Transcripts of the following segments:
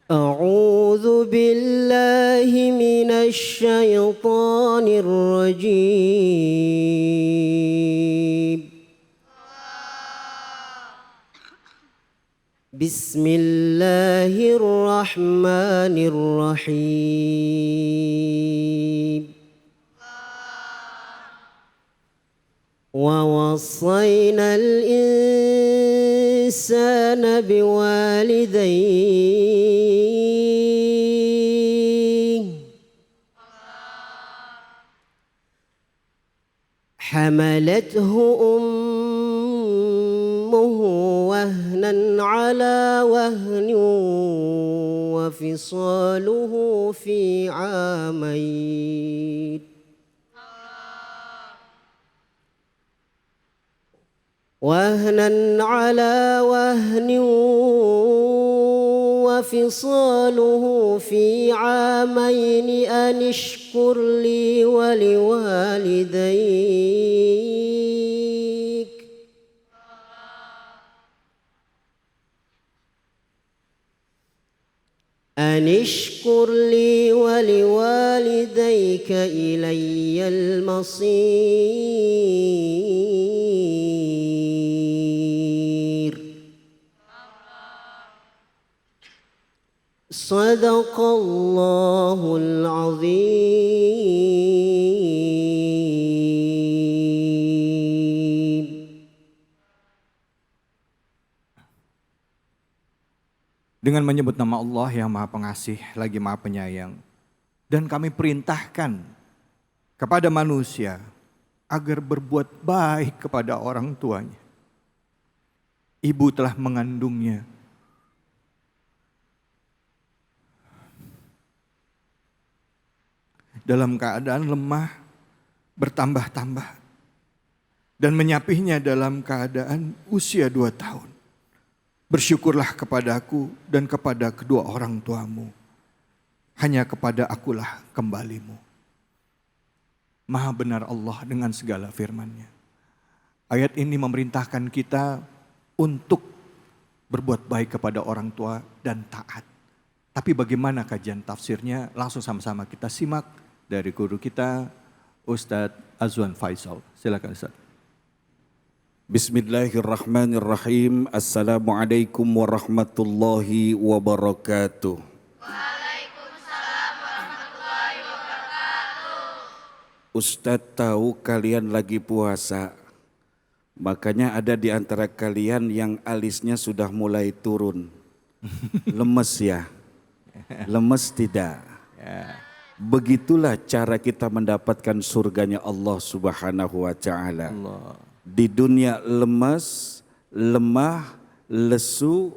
أعوذ بالله من الشيطان الرجيم. بسم الله الرحمن الرحيم. ووصينا الإنسان بوالديه حملته أمه وهنا على وهن وفصاله في عامين أن اشكر لي ولوالديك إلي المصير. صدق الله العظيم. Dengan menyebut nama Allah yang Maha Pengasih lagi Maha Penyayang. Dan kami perintahkan kepada manusia agar berbuat baik kepada orang tuanya. Ibu telah mengandungnya. Dalam keadaan lemah, bertambah-tambah. Dan menyapihnya dalam keadaan usia 2 tahun. Bersyukurlah kepadaku dan kepada kedua orang tuamu. Hanya kepada akulah kembalimu. Maha benar Allah dengan segala firman-Nya. Ayat ini memerintahkan kita untuk berbuat baik kepada orang tua dan taat. Tapi bagaimana kajian tafsirnya? Langsung sama-sama kita simak dari guru kita, Ustadz Azwan Faisal. Silakan Ustadz. Bismillahirrahmanirrahim. Assalamualaikum warahmatullahi wabarakatuh. Waalaikumsalam warahmatullahi wabarakatuh. Ustadz tahu kalian lagi puasa, makanya ada di antara kalian yang alisnya sudah mulai turun. Lemes ya? Lemes tidak? Begitulah cara kita mendapatkan surganya Allah Subhanahu wa Ta'ala. Di dunia lemas, lemah, lesu,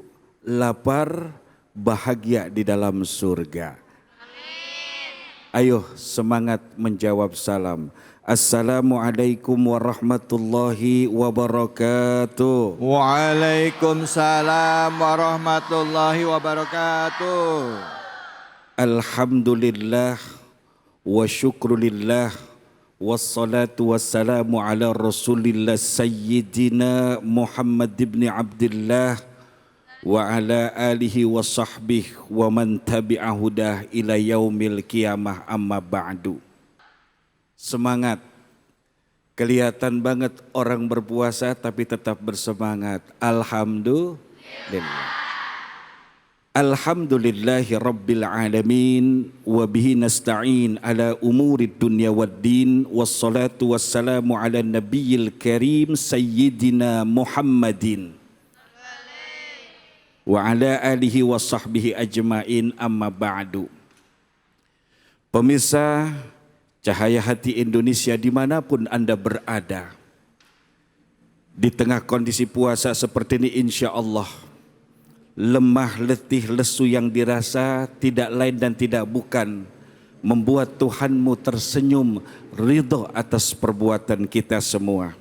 lapar, bahagia di dalam surga. Amin. Ayo semangat menjawab salam. Assalamualaikum warahmatullahi wabarakatuh. Waalaikumsalam warahmatullahi wabarakatuh. Alhamdulillah wa syukrulillah. Wassalatu wassalamu ala rasulillah sayyidina Muhammad ibn Abdullah wa ala alihi wa sahbihi wa man tabi'ahudah ila yaumil qiyamah amma ba'du. Semangat. Kelihatan banget orang berpuasa tapi tetap bersemangat. Alhamdulillah. Alhamdulillahi Rabbil Alamin wa bihi nasta'in ala umurid dunya waddin wassalatu wassalamu ala nabiyil karim sayyidina Muhammadin wa ala alihi wa sahbihi ajmain amma ba'du. Pemirsa Cahaya Hati Indonesia dimanapun Anda berada, di tengah kondisi puasa seperti ini insya Allah lemah, letih, lesu yang dirasa tidak lain dan tidak bukan membuat Tuhanmu tersenyum ridho atas perbuatan kita semua.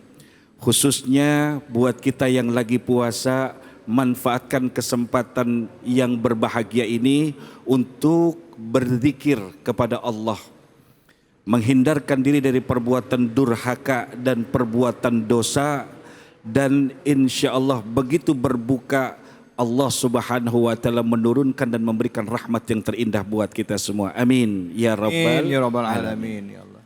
Khususnya buat kita yang lagi puasa, manfaatkan kesempatan yang berbahagia ini untuk berzikir kepada Allah. Menghindarkan diri dari perbuatan durhaka dan perbuatan dosa. Dan insya Allah begitu berbuka Allah Subhanahu wa taala menurunkan dan memberikan rahmat yang terindah buat kita semua. Amin ya rabbal alamin ya Allah.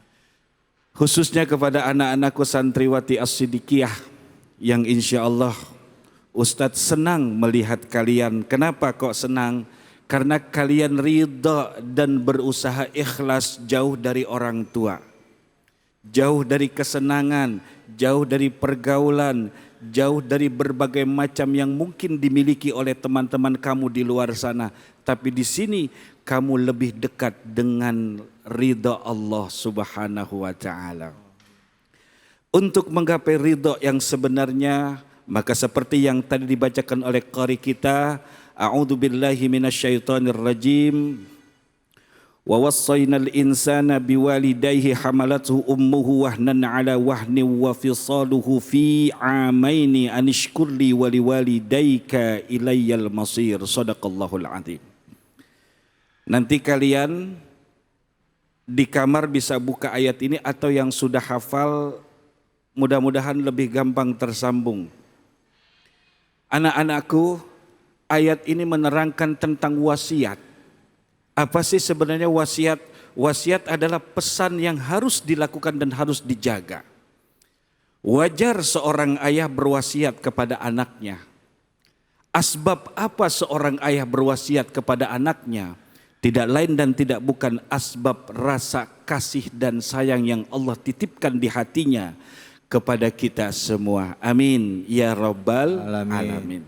Khususnya kepada anak-anakku santriwati As-Siddiqiyah yang insya Allah Ustadz senang melihat kalian. Kenapa kok senang? Karena kalian ridha dan berusaha ikhlas jauh dari orang tua. Jauh dari kesenangan, jauh dari pergaulan, jauh dari berbagai macam yang mungkin dimiliki oleh teman-teman kamu di luar sana. Tapi di sini kamu lebih dekat dengan ridha Allah Subhanahu wa taala. Untuk menggapai ridha yang sebenarnya, maka seperti yang tadi dibacakan oleh qari kita, a'udzubillahi minasyaitonir rajim. Wa wassaynal insana biwalidayhi hamalathu ummuhu wahnan ala wahnin wa fisaluhu fi amaini anishkurli wa liwalidayka ilayyal masir. Shadaqallahul azim. Nanti kalian di kamar bisa buka ayat ini atau yang sudah hafal mudah-mudahan lebih gampang tersambung. Anak-anakku, ayat ini menerangkan tentang wasiat. Apa sih sebenarnya wasiat? Wasiat adalah pesan yang harus dilakukan dan harus dijaga. Wajar seorang ayah berwasiat kepada anaknya. Asbab apa seorang ayah berwasiat kepada anaknya? Tidak lain dan tidak bukan asbab rasa kasih dan sayang yang Allah titipkan di hatinya kepada kita semua. Amin ya rabbal alamin.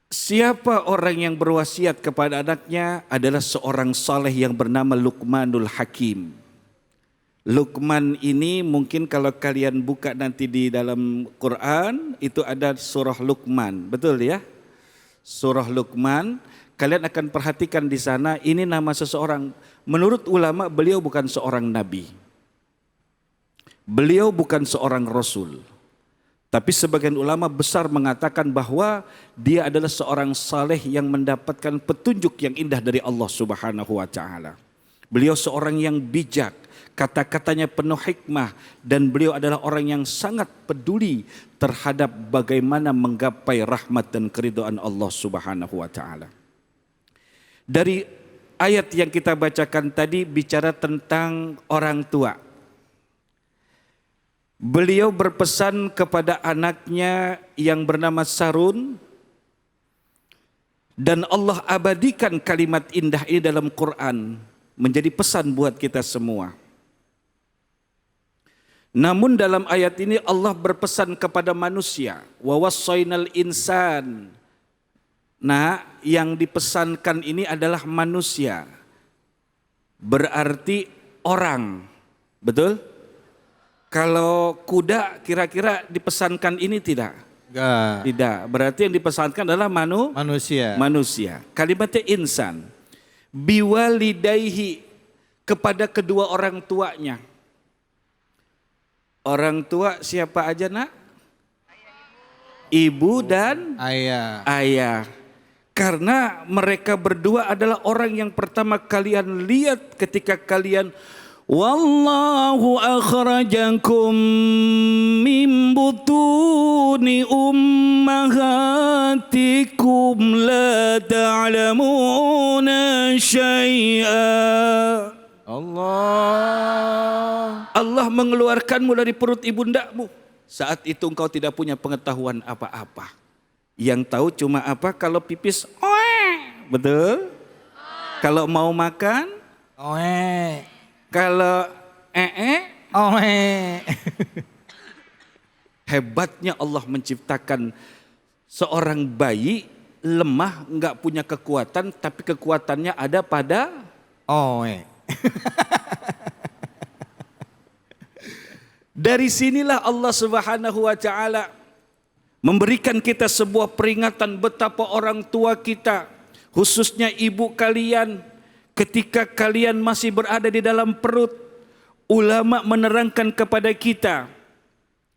Siapa orang yang berwasiat kepada anaknya adalah seorang saleh yang bernama Luqmanul Hakim. Luqman ini mungkin kalau kalian buka nanti di dalam Quran itu ada surah Luqman, betul ya? Surah Luqman, kalian akan perhatikan di sana ini nama seseorang. Menurut ulama beliau bukan seorang nabi. Beliau bukan seorang rasul. Tapi sebagian ulama besar mengatakan bahwa dia adalah seorang saleh yang mendapatkan petunjuk yang indah dari Allah Subhanahu wa taala. Beliau seorang yang bijak, kata-katanya penuh hikmah dan beliau adalah orang yang sangat peduli terhadap bagaimana menggapai rahmat dan keridhaan Allah Subhanahu wa taala. Dari ayat yang kita bacakan tadi bicara tentang orang tua. Beliau berpesan kepada anaknya yang bernama Sarun dan Allah abadikan kalimat indah ini dalam Quran menjadi pesan buat kita semua. Namun dalam ayat ini Allah berpesan kepada manusia, wa wassaynal insan. Nah, yang dipesankan ini adalah manusia. Berarti orang. Betul? Kalau kuda kira-kira dipesankan ini tidak? Enggak. Tidak. Berarti yang dipesankan adalah Manusia. manusia. Kalimatnya insan. Biwalidayhi, kepada kedua orang tuanya. Orang tua siapa aja nak? Ibu dan ayah. Karena mereka berdua adalah orang yang pertama kalian lihat ketika kalian wallahu akhrajakum min butuni ummahatikum la ta'lamuna syai'a. Allah mengeluarkanmu dari perut ibundamu. Saat itu engkau tidak punya pengetahuan apa-apa. Yang tahu cuma apa? Kalau pipis, betul? Kalau mau makan, kalau Hebatnya Allah menciptakan seorang bayi lemah, enggak punya kekuatan, tapi kekuatannya ada pada Dari sinilah Allah Subhanahu wa taala memberikan kita sebuah peringatan betapa orang tua kita, khususnya ibu kalian, ketika kalian masih berada di dalam perut, ulama menerangkan kepada kita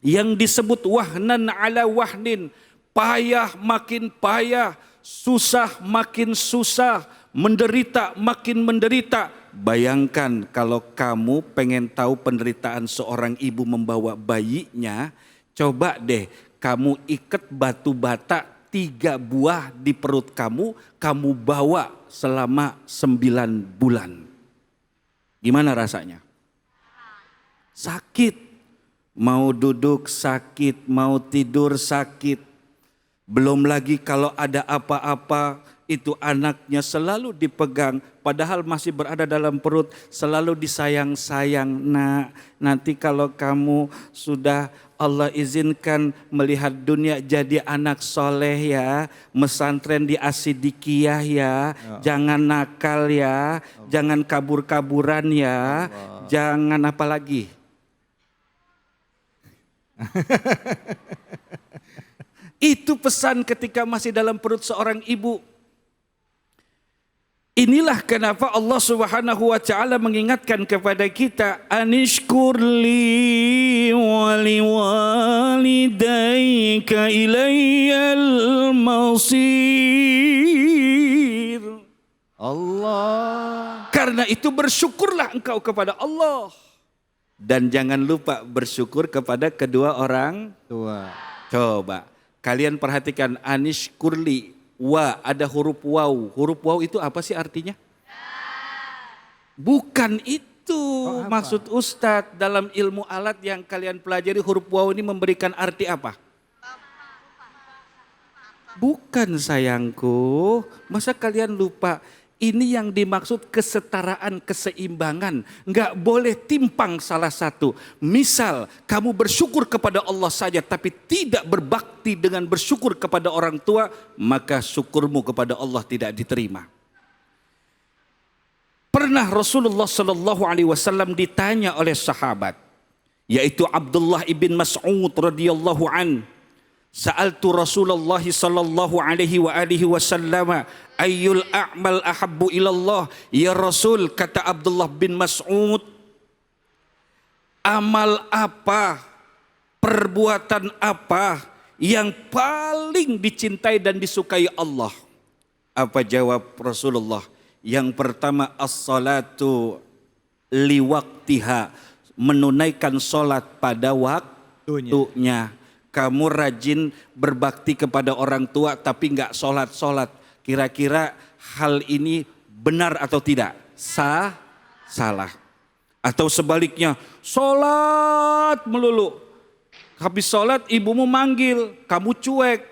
yang disebut wahnan ala wahnin, payah makin payah, susah makin susah, menderita makin menderita. Bayangkan kalau kamu pengen tahu penderitaan seorang ibu membawa bayinya, coba deh kamu ikat batu bata 3 buah di perut kamu bawa selama 9 bulan. Gimana rasanya? Sakit. Mau duduk sakit, mau tidur sakit. Belum lagi kalau ada apa-apa, itu anaknya selalu dipegang, padahal masih berada dalam perut, selalu disayang-sayang. Nah, nanti kalau kamu sudah Allah izinkan melihat dunia jadi anak soleh ya, mesantren di Asidikiyah ya, jangan nakal ya, jangan kabur-kaburan ya, jangan apa lagi? Itu pesan ketika masih dalam perut seorang ibu. Inilah kenapa Allah Subhanahu wa taala mengingatkan kepada kita, anishkurli wa liwalidayka ilayyal masir. Allah. Karena itu bersyukurlah engkau kepada Allah. Dan jangan lupa bersyukur kepada kedua orang Tua. Coba kalian perhatikan, anishkurli. Wa, ada huruf waw. Huruf waw itu apa sih artinya? Bukan itu maksud Ustadz. Dalam ilmu alat yang kalian pelajari, huruf waw ini memberikan arti apa? Bukan sayangku. Masa kalian lupa? Ini yang dimaksud kesetaraan, keseimbangan. Enggak boleh timpang salah satu. Misal kamu bersyukur kepada Allah saja tapi tidak berbakti dengan bersyukur kepada orang tua, maka syukurmu kepada Allah tidak diterima. Pernah Rasulullah Sallallahu Alaihi Wasallam ditanya oleh sahabat, yaitu Abdullah ibn Mas'ud radhiyallahu an. Sa'altu Rasulullah sallallahu alaihi wasallam ayyul a'mal ahabbu ilallah. Ya Rasul, kata Abdullah bin Mas'ud, amal apa, perbuatan apa yang paling dicintai dan disukai Allah? Apa jawab Rasulullah? Yang pertama, as-salatu liwaktiha, menunaikan salat pada waktunya. Kamu rajin berbakti kepada orang tua tapi enggak sholat-sholat. Kira-kira hal ini benar atau tidak? Salah. Atau sebaliknya, sholat melulu. Habis sholat ibumu manggil, kamu cuek.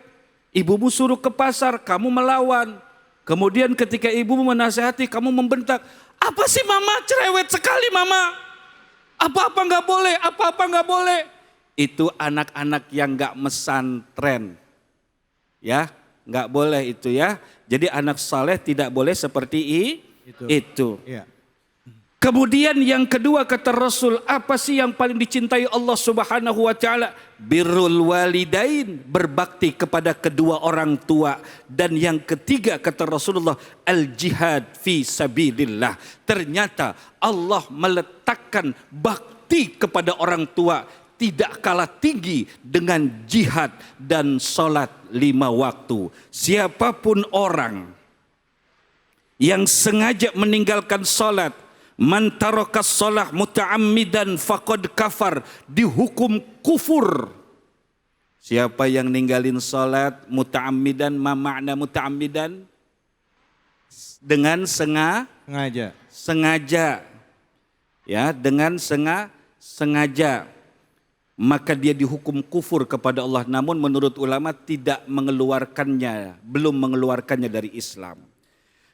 Ibumu suruh ke pasar, kamu melawan. Kemudian ketika ibumu menasihati, kamu membentak. Apa sih mama, cerewet sekali mama. Apa-apa enggak boleh, apa-apa enggak boleh. Itu anak-anak yang enggak mesantren. Ya, enggak boleh itu ya. Jadi anak saleh tidak boleh seperti itu. Ya. Kemudian yang kedua kata Rasul, apa sih yang paling dicintai Allah Subhanahu wa taala? Birrul walidain, berbakti kepada kedua orang tua. Dan yang ketiga kata Rasulullah, al jihad fi sabilillah. Ternyata Allah meletakkan bakti kepada orang tua tidak kalah tinggi dengan jihad dan sholat 5 waktu. Siapapun orang yang sengaja meninggalkan sholat, man taraka sholat muta'ammidan faqad kafar, dihukum kufur. Siapa yang ninggalin sholat muta'ammidan, ma makna muta'ammidan? Dengan sengaja. Ya, dengan sengaja. Maka dia dihukum kufur kepada Allah. Namun menurut ulama tidak mengeluarkannya, belum mengeluarkannya dari Islam.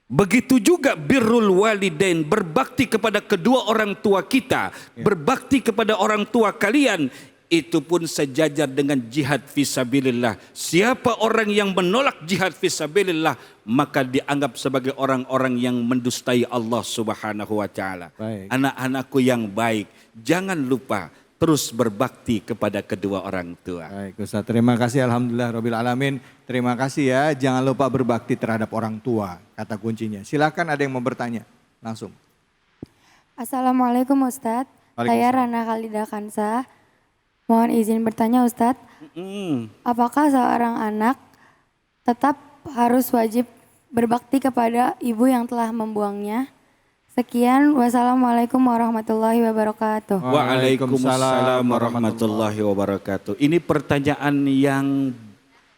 Begitu juga birrul walidain, berbakti kepada kedua orang tua kita, berbakti kepada orang tua kalian, itu pun sejajar dengan jihad fisabilillah. Siapa orang yang menolak jihad fisabilillah, maka dianggap sebagai orang-orang yang mendustai Allah Subhanahu wa taala. Anak-anakku yang baik, jangan lupa terus berbakti kepada kedua orang tua. Baik Ustaz, terima kasih alhamdulillah rabbil alamin. Terima kasih ya, jangan lupa berbakti terhadap orang tua, kata kuncinya. Silakan ada yang mau bertanya, langsung. Assalamualaikum Ustadz, saya Rana Khalida Kansa. Mohon izin bertanya Ustadz, apakah seorang anak tetap harus wajib berbakti kepada ibu yang telah membuangnya Sekian, wassalamualaikum warahmatullahi wabarakatuh. Waalaikumsalam warahmatullahi wabarakatuh. Ini pertanyaan yang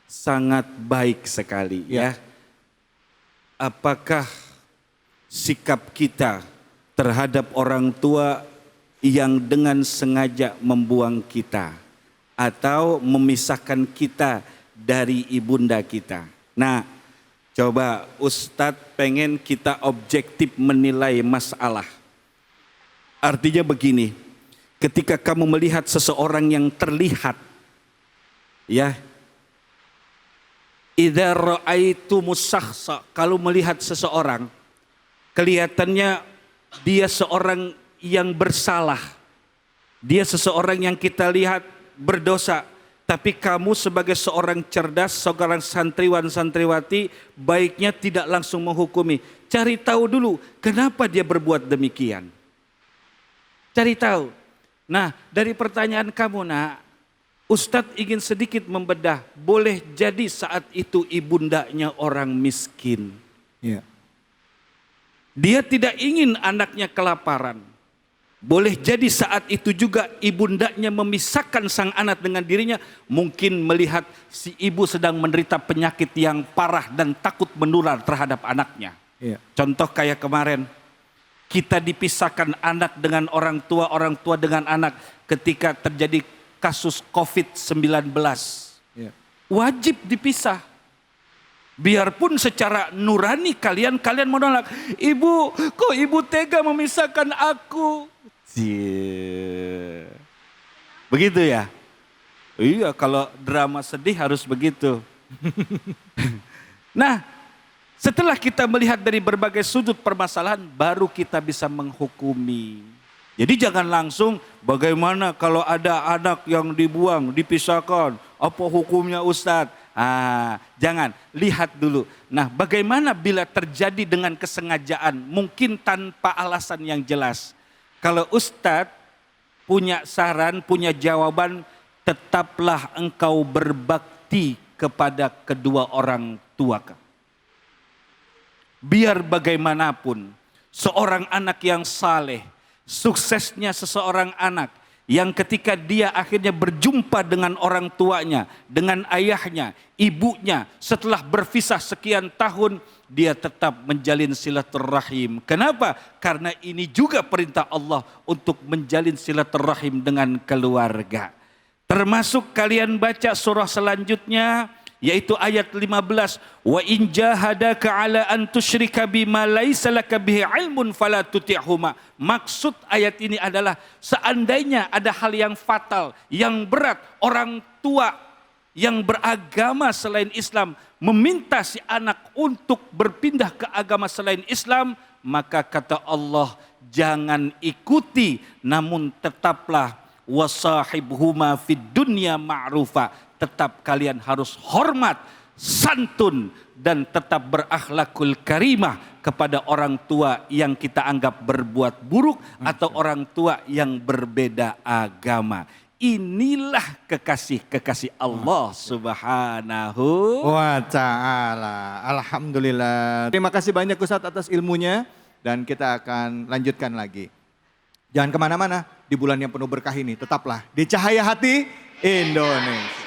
sangat baik sekali ya. Apakah sikap kita terhadap orang tua yang dengan sengaja membuang kita atau memisahkan kita dari ibunda kita? Nah, coba Ustadz pengen kita objektif menilai masalah. Artinya begini, ketika kamu melihat seseorang yang terlihat, ya, idza ra'aitumus syakhsa, kalau melihat seseorang, kelihatannya dia seorang yang bersalah, dia seseorang yang kita lihat berdosa, tapi kamu sebagai seorang cerdas, seorang santriwan-santriwati, baiknya tidak langsung menghukumi. Cari tahu dulu kenapa dia berbuat demikian. Cari tahu. Nah, dari pertanyaan kamu, nak, Ustadz ingin sedikit membedah. Boleh jadi saat itu ibundanya orang miskin. Dia tidak ingin anaknya kelaparan. Boleh jadi saat itu juga ibundanya memisahkan sang anak dengan dirinya. Mungkin melihat si ibu sedang menderita penyakit yang parah dan takut menular terhadap anaknya. Contoh kayak kemarin, kita dipisahkan anak dengan orang tua dengan anak ketika terjadi kasus COVID-19. Wajib dipisah. Biarpun secara nurani kalian menolak. Ibu, kok ibu tega memisahkan aku? Begitu ya? Iya, kalau drama sedih harus begitu. Nah, setelah kita melihat dari berbagai sudut permasalahan, baru kita bisa menghukumi. Jadi jangan langsung bagaimana kalau ada anak yang dibuang, dipisahkan, apa hukumnya Ustadz? Jangan, lihat dulu. Nah, bagaimana bila terjadi dengan kesengajaan, mungkin tanpa alasan yang jelas. Kalau Ustadz punya saran, punya jawaban, tetaplah engkau berbakti kepada kedua orang tua. Biar bagaimanapun, seorang anak yang saleh, suksesnya seseorang anak yang ketika dia akhirnya berjumpa dengan orang tuanya, dengan ayahnya, ibunya, setelah berpisah sekian tahun, dia tetap menjalin silaturahim. Kenapa? Karena ini juga perintah Allah untuk menjalin silaturahim dengan keluarga. Termasuk kalian baca surah selanjutnya, yaitu ayat 15, wa in jahadaka ala an tusyrika bima laisa laka bihi ilmun fala tuti'huma. Maksud ayat ini adalah seandainya ada hal yang fatal, yang berat, orang tua yang beragama selain Islam meminta si anak untuk berpindah ke agama selain Islam, maka kata Allah, jangan ikuti, namun tetaplah wasahibhuma fid dunya ma'rufa. Tetap kalian harus hormat, santun, dan tetap berakhlakul karimah kepada orang tua yang kita anggap berbuat buruk atau orang tua yang berbeda agama. Inilah kekasih-kekasih Allah Subhanahu wa ta'ala. Alhamdulillah. Terima kasih banyak Ustadz atas ilmunya dan kita akan lanjutkan lagi. Jangan kemana-mana, di bulan yang penuh berkah ini tetaplah di Cahaya Hati Indonesia.